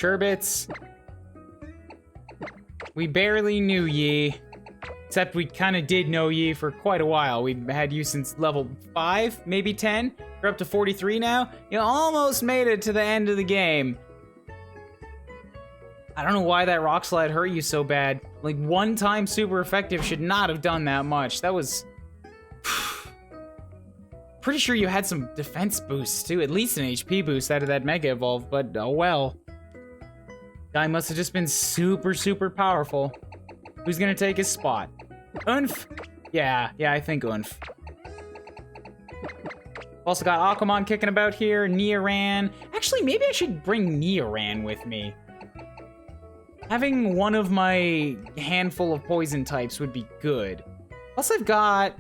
Cherbits. We barely knew ye. Except we kind of did know ye for quite a while. We've had you since level 5, maybe 10. You're up to 43 now. You almost made it to the end of the game. I don't know why that rock slide hurt you so bad. Like, one time super effective should not have done that much. That was... Pretty sure you had some defense boosts too. At least an HP boost out of that Mega Evolve, but oh well. Guy must have just been super, super powerful. Who's gonna take his spot? Unf? Yeah, I think Unf. Also got Aquamon kicking about here, Neoran. Actually, maybe I should bring Neoran with me. Having one of my handful of poison types would be good. Plus I've got,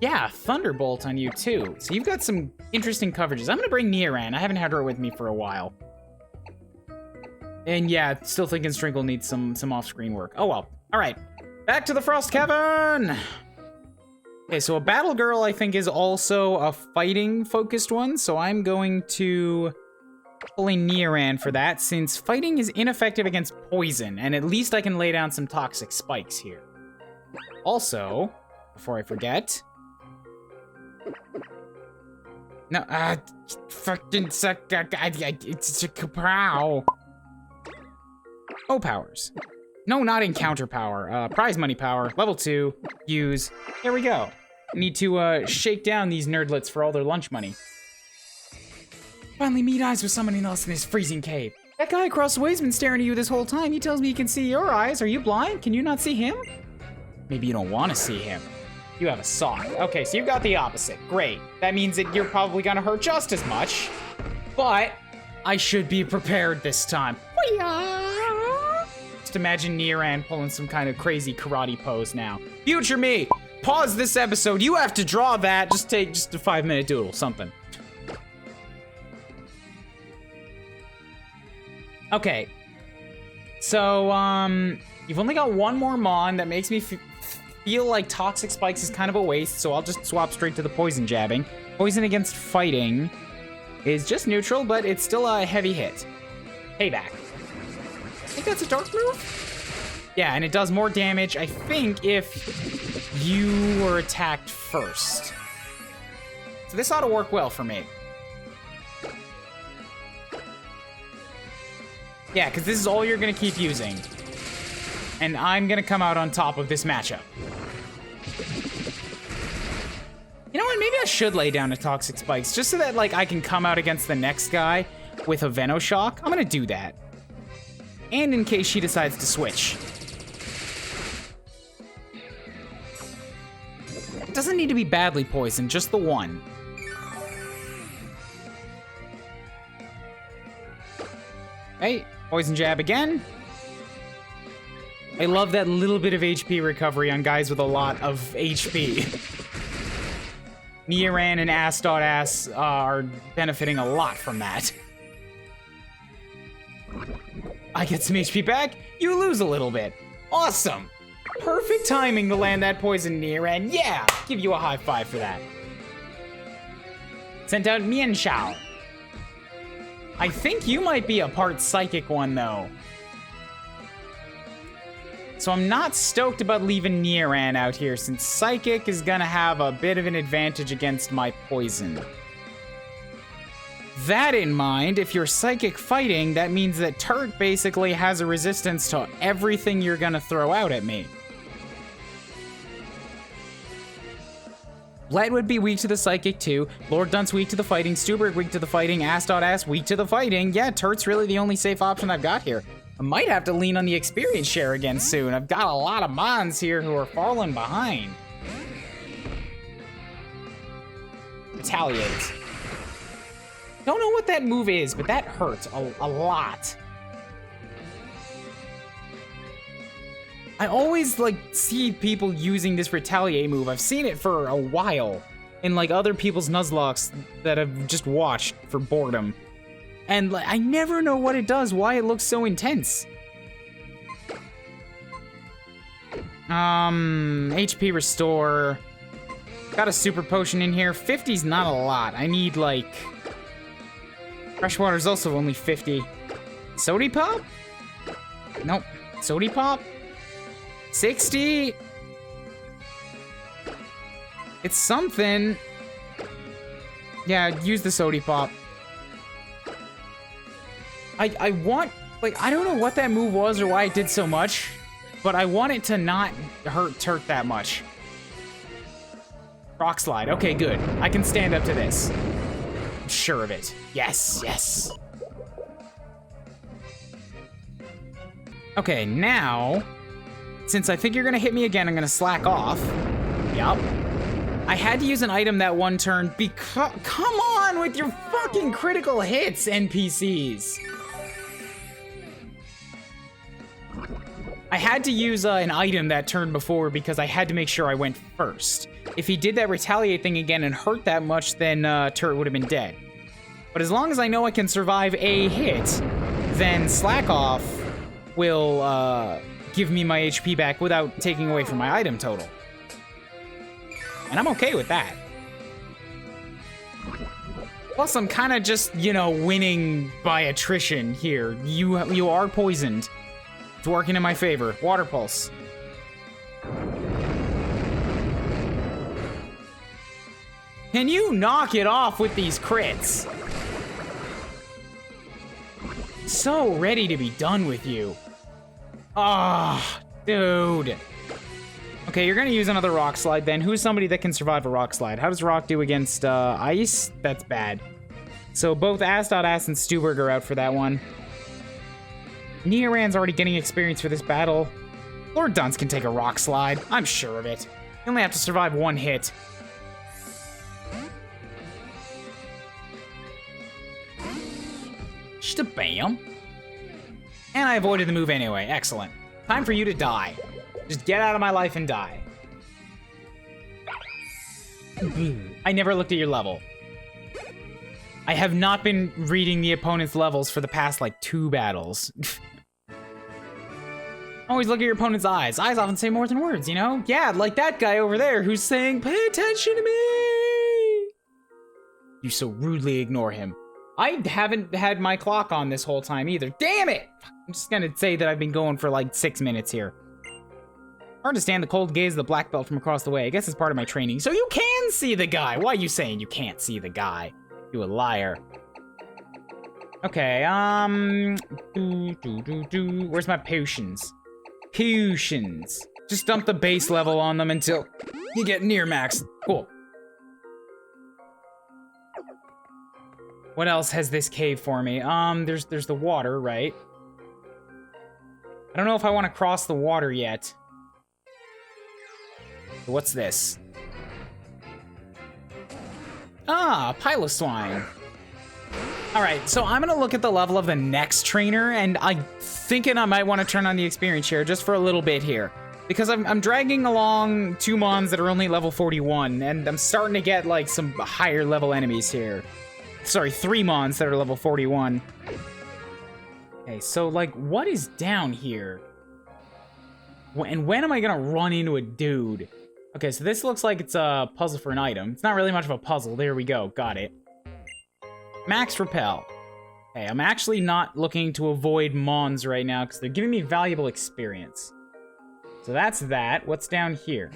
yeah, Thunderbolt on you too. So you've got some interesting coverages. I'm gonna bring Neoran. I haven't had her with me for a while. And yeah, still thinking Strinkle needs some off-screen work. Oh well. All right, back to the Frost Cavern. Okay, so a Battle Girl, I think, is also a fighting-focused one, so I'm going to pull in Neoran for that, since fighting is ineffective against poison, and at least I can lay down some toxic spikes here. Also, before I forget... No, fucking suck, it's a kapow. O-powers. No, not encounter power. Prize money power, level 2, use. There we go. I need to shake down these nerdlets for all their lunch money. Finally meet eyes with somebody else in this freezing cave. That guy across the way's been staring at you this whole time. He tells me he can see your eyes. Are you blind? Can you not see him? Maybe you don't want to see him. You have a sock. Okay, so you've got the opposite. Great. That means that you're probably gonna hurt just as much. But I should be prepared this time. Just imagine Neoran pulling some kind of crazy karate pose now. Future me, pause this episode. You have to draw that. Just take a 5-minute doodle, something. Okay. So, you've only got one more Mon. That makes me feel like Toxic Spikes is kind of a waste, so I'll just swap straight to the Poison Jabbing. Poison against fighting is just neutral, but it's still a heavy hit. Payback. I think that's a dark move? Yeah, and it does more damage, I think, if you were attacked first. So this ought to work well for me. Yeah, because this is all you're going to keep using. And I'm going to come out on top of this matchup. You know what? Maybe I should lay down a Toxic Spikes, just so that, like, I can come out against the next guy with a Venoshock. I'm going to do that. And in case she decides to switch. It doesn't need to be badly poisoned, just the one. Hey, Poison Jab again. I love that little bit of HP recovery on guys with a lot of HP. Neoran and Ass.Ass are benefiting a lot from that. I get some HP back, you lose a little bit. Awesome! Perfect timing to land that poison, Neoran. Yeah! Give you a high five for that. Sent out Mienshao. I think you might be a part psychic one, though. So I'm not stoked about leaving Neoran out here, since psychic is gonna have a bit of an advantage against my poison. That in mind, if you're psychic fighting, that means that Turt basically has a resistance to everything you're gonna throw out at me. Bled would be weak to the psychic too. Lord Dunt's weak to the fighting. Stuberg weak to the fighting. Ass.Ass weak to the fighting. Yeah, Turt's really the only safe option I've got here. I might have to lean on the experience share again soon. I've got a lot of Mons here who are falling behind. Retaliate. Don't know what that move is, but that hurts a lot. I always, like, see people using this Retaliate move. I've seen it for a while in, like, other people's Nuzlockes that I've just watched for boredom. And, like, I never know what it does, why it looks so intense. HP restore. Got a super potion in here. 50's not a lot. I need, like... Freshwater's also only 50. Sody Pop? Nope. Sody Pop? 60? It's something. Yeah, use the Sody Pop. I want, like, I don't know what that move was or why it did so much, but I want it to not hurt that much. Rock Slide. Okay, good. I can stand up to this. I'm sure of it. Yes, yes. Okay, now, since I think you're gonna hit me again, I'm gonna slack off. Yup. I had to use an item that one turn because, come on with your fucking critical hits, NPCs. I had to use an item that turn before because I had to make sure I went first. If he did that retaliate thing again and hurt that much, then turret would have been dead. But as long as I know I can survive a hit, then slack off will give me my HP back without taking away from my item total. And I'm okay with that. Plus, I'm kind of just, you know, winning by attrition here. You are poisoned. It's working in my favor. Water Pulse. Can you knock it off with these crits? So ready to be done with you. Ah, dude. Okay, you're gonna use another Rock Slide then. Who's somebody that can survive a Rock Slide? How does Rock do against Ice? That's bad. So both Ass.Ass and Stuberg are out for that one. Niran's already getting experience for this battle. Lord Dunce can take a Rock Slide. I'm sure of it. You only have to survive one hit. Bam. And I avoided the move anyway. Excellent. Time for you to die. Just get out of my life and die. I never looked at your level. I have not been reading the opponent's levels for the past, like, 2 battles. Always look at your opponent's eyes. Eyes often say more than words, you know? Yeah, like that guy over there who's saying, "Pay attention to me!" You so rudely ignore him. I haven't had my clock on this whole time either. Damn it! I'm just gonna say that I've been going for like 6 minutes here. Hard to stand the cold gaze of the black belt from across the way. I guess it's part of my training. So you can see the guy! Why are you saying you can't see the guy? You a liar. Okay, where's my potions? Potions. Just dump the base level on them until you get near max. Cool. What else has this cave for me? There's the water, right? I don't know if I want to cross the water yet. What's this? Ah, Piloswine. Alright, so I'm gonna look at the level of the next trainer, and I'm thinking I might want to turn on the experience share just for a little bit here. Because I'm dragging along 2 mons that are only level 41, and I'm starting to get, like, some higher level enemies here. Sorry, 3 mons that are level 41. Okay, so, like, what is down here? And when am I gonna run into a dude? Okay, so this looks like it's a puzzle for an item. It's not really much of a puzzle. There we go. Got it. Max Repel. Okay, I'm actually not looking to avoid mons right now because they're giving me valuable experience. So that's that. What's down here?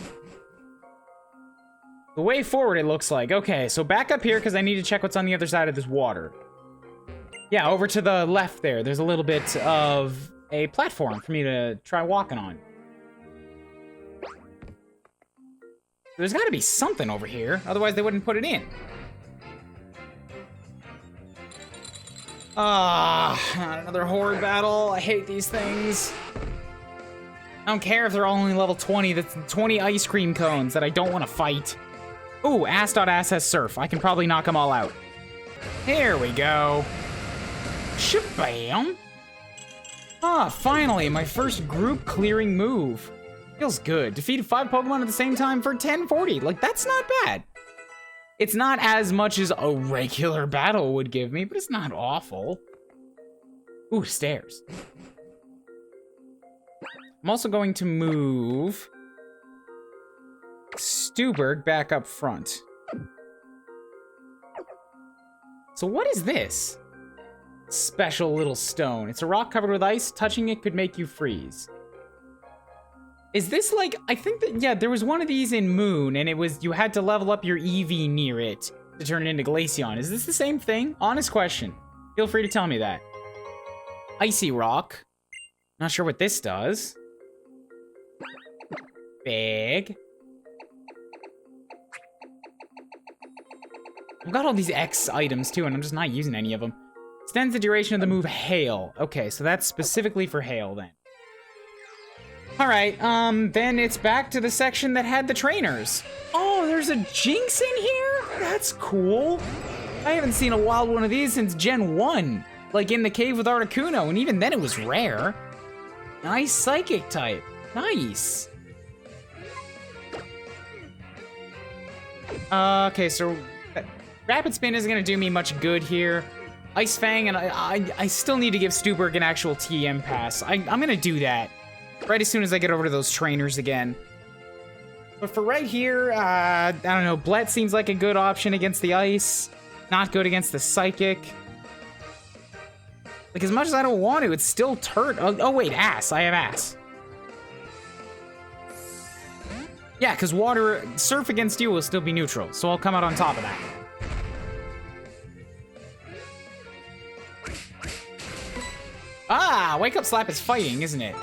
The way forward, it looks like. Okay, so back up here because I need to check what's on the other side of this water. Yeah, over to the left there. There's a little bit of a platform for me to try walking on. There's got to be something over here. Otherwise, they wouldn't put it in. Ah, another horde battle. I hate these things. I don't care if they're all only level 20. That's 20 ice cream cones that I don't want to fight. Ooh, Ass.Ass has Surf. I can probably knock them all out. Here we go. Shabam! Ah, finally, my first group clearing move. Feels good. Defeated 5 Pokemon at the same time for 1040. Like, that's not bad. It's not as much as a regular battle would give me, but it's not awful. Ooh, stairs. I'm also going to move Stuberg back up front. So what is this? special little stone. It's a rock covered with ice. Touching it could make you freeze. Is this like, I think that, yeah, there was one of these in Moon, and it was, you had to level up your EV near it to turn it into Glaceon. Is this the same thing? Honest question. Feel free to tell me that. Icy rock. Not sure what this does. Big. I've got all these X items too, and I'm just not using any of them. Extends the duration of the move Hail. Okay, so that's specifically for Hail then. Alright, then it's back to the section that had the trainers. Oh, there's a Jinx in here? That's cool. I haven't seen a wild one of these since Gen 1. Like in the cave with Articuno, and even then it was rare. Nice Psychic type. Nice. Okay, so Rapid Spin isn't gonna do me much good here. Ice Fang, and I still need to give Stuberg an actual TM pass. I'm gonna do that right as soon as I get over to those trainers again. But for right here, I don't know, Blet seems like a good option against the ice. Not good against the Psychic. Like, as much as I don't want to, it's still Turt. Oh wait, Ass. I have Ass. Yeah, because water, Surf against you will still be neutral, so I'll come out on top of that. Ah, Wake Up Slap is fighting, isn't it?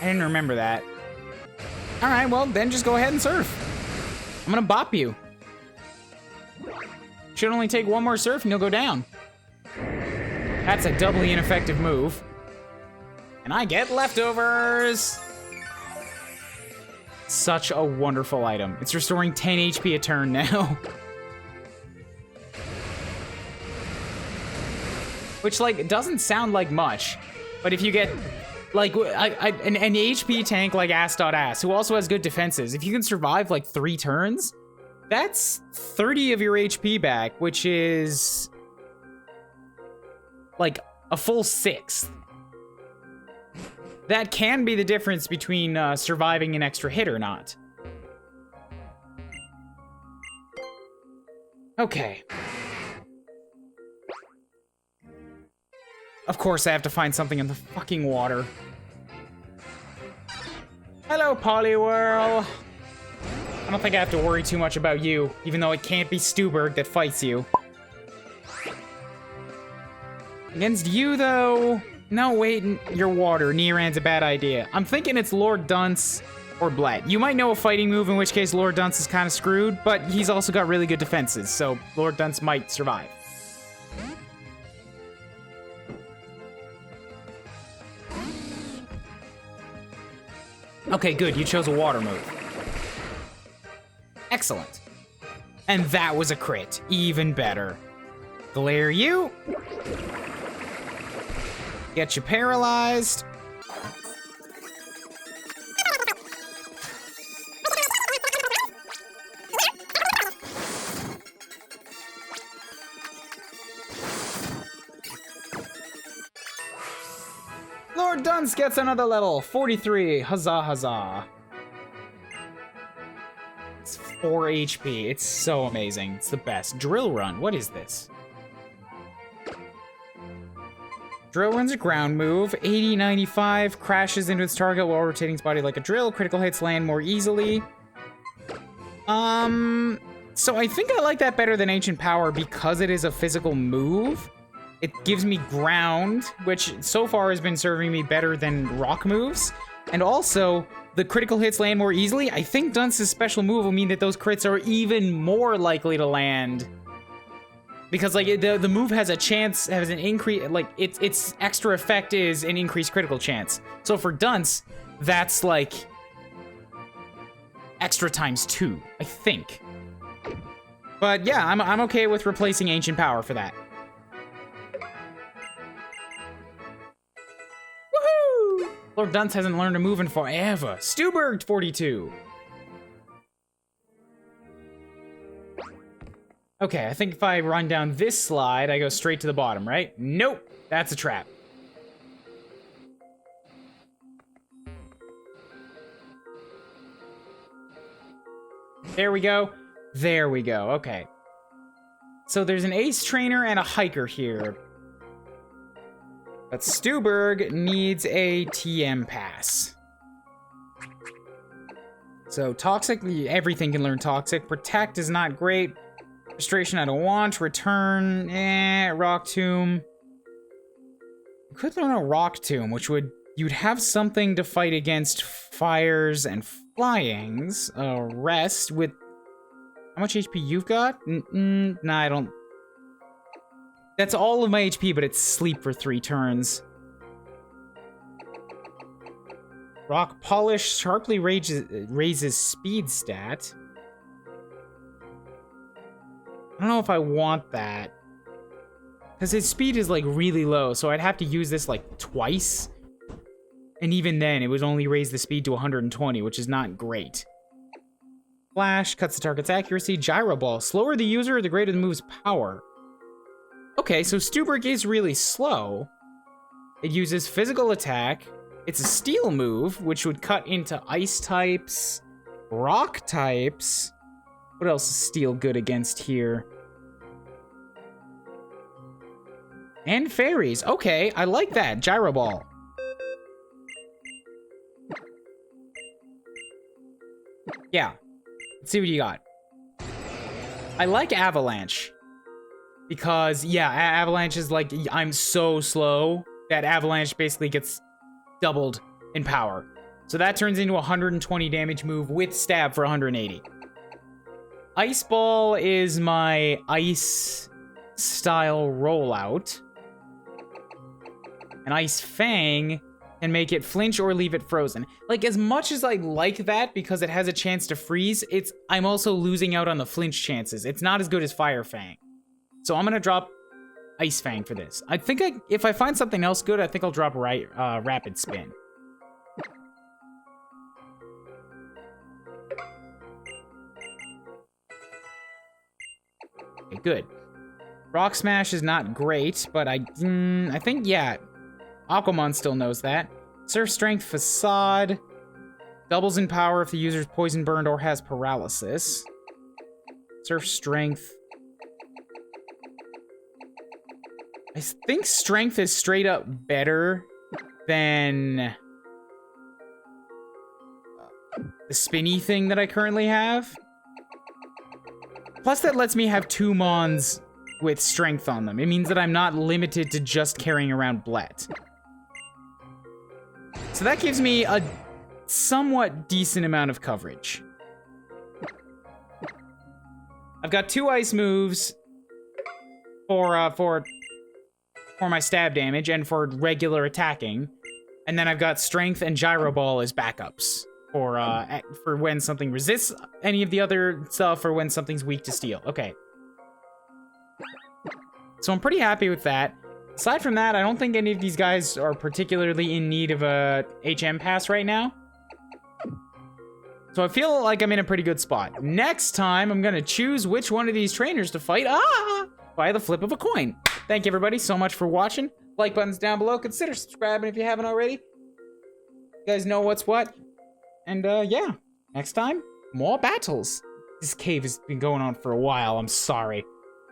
I didn't remember that. Alright, well, then just go ahead and Surf. I'm gonna bop you. Should only take one more Surf and you'll go down. That's a doubly ineffective move. And I get leftovers! Such a wonderful item. It's restoring 10 HP a turn now. Which, like, doesn't sound like much. But if you get, like, an HP tank like Ass.Ass, who also has good defenses, if you can survive, like, 3 turns, that's 30 of your HP back, which is like a full 6th. That can be the difference between surviving an extra hit or not. Okay. Of course I have to find something in the fucking water. Hello, Poliwhirl. I don't think I have to worry too much about you, even though it can't be Stuberg that fights you. Against you, though... No, wait, you're water. Niran's a bad idea. I'm thinking it's Lord Dunce or Blet. You might know a fighting move, in which case Lord Dunce is kind of screwed, but he's also got really good defenses, so Lord Dunce might survive. Okay, good. You chose a water move. Excellent. And that was a crit. Even better. Glare you. Get you paralyzed. Lord Dunce gets another level. 43. Huzzah, huzzah. It's 4 HP. It's so amazing. It's the best. Drill Run. What is this? Drill Run's a ground move. 80, 95. Crashes into its target while rotating its body like a drill. Critical hits land more easily. So I think I like that better than Ancient Power because it is a physical move. It gives me ground, which so far has been serving me better than rock moves. And also, the critical hits land more easily. I think Dunce's special move will mean that those crits are even more likely to land. Because, like, the move has a chance, has an increase, like, its extra effect is an increased critical chance. So for Dunce, that's, like, extra times 2, I think. But yeah, I'm okay with replacing Ancient Power for that. Woohoo! Lord Dunce hasn't learned a move in forever. Stuberg 42. Okay, I think if I run down this slide, I go straight to the bottom, right? Nope, that's a trap. There we go. There we go, okay. So there's an Ace Trainer and a Hiker here. But Stuberg needs a TM pass. So Toxic, everything can learn Toxic. Protect is not great. Frustration I don't want. Return, Rock Tomb. You could learn a Rock Tomb, which would, you'd have something to fight against fires and flyings. Rest with, how much HP you've got? Nah, I don't. That's all of my HP, but it's sleep for 3 turns. Rock Polish sharply raises speed stat. I don't know if I want that. Because his speed is like really low, so I'd have to use this like twice. And even then, it would only raise the speed to 120, which is not great. Flash cuts the target's accuracy. Gyro Ball. Slower the user, the greater the move's power. Okay, so Stuberg is really slow. It uses physical attack. It's a steel move, which would cut into ice types, rock types. What else is steel good against here? And fairies. Okay, I like that. Gyro Ball. Yeah. Let's see what you got. I like Avalanche. Because, yeah, Avalanche is like, I'm so slow that Avalanche basically gets doubled in power. So that turns into a 120 damage move with stab for 180. Ice Ball is my ice style rollout. And Ice Fang can make it flinch or leave it frozen. Like, as much as I like that because it has a chance to freeze, I'm also losing out on the flinch chances. It's not as good as Fire Fang. So I'm gonna drop Ice Fang for this. I think if I find something else good, I think I'll drop Rapid Spin. Okay, good. Rock Smash is not great, but I think, yeah, Aquamon still knows that. Surf Strength Facade. Doubles in power if the user's poison burned or has paralysis. Surf Strength. I think Strength is straight up better than the spinny thing that I currently have. Plus, that lets me have 2 Mons with Strength on them. It means that I'm not limited to just carrying around Blet. So that gives me a somewhat decent amount of coverage. I've got 2 ice moves for my stab damage and for regular attacking. And then I've got Strength and Gyro Ball as backups for when something resists any of the other stuff or when something's weak to steel. Okay. So I'm pretty happy with that. Aside from that, I don't think any of these guys are particularly in need of a HM pass right now. So I feel like I'm in a pretty good spot. Next time, I'm gonna choose which one of these trainers to fight by the flip of a coin. Thank you, everybody, so much for watching. Like button's down below. Consider subscribing if you haven't already. You guys know what's what. And, yeah. Next time, more battles. This cave has been going on for a while. I'm sorry.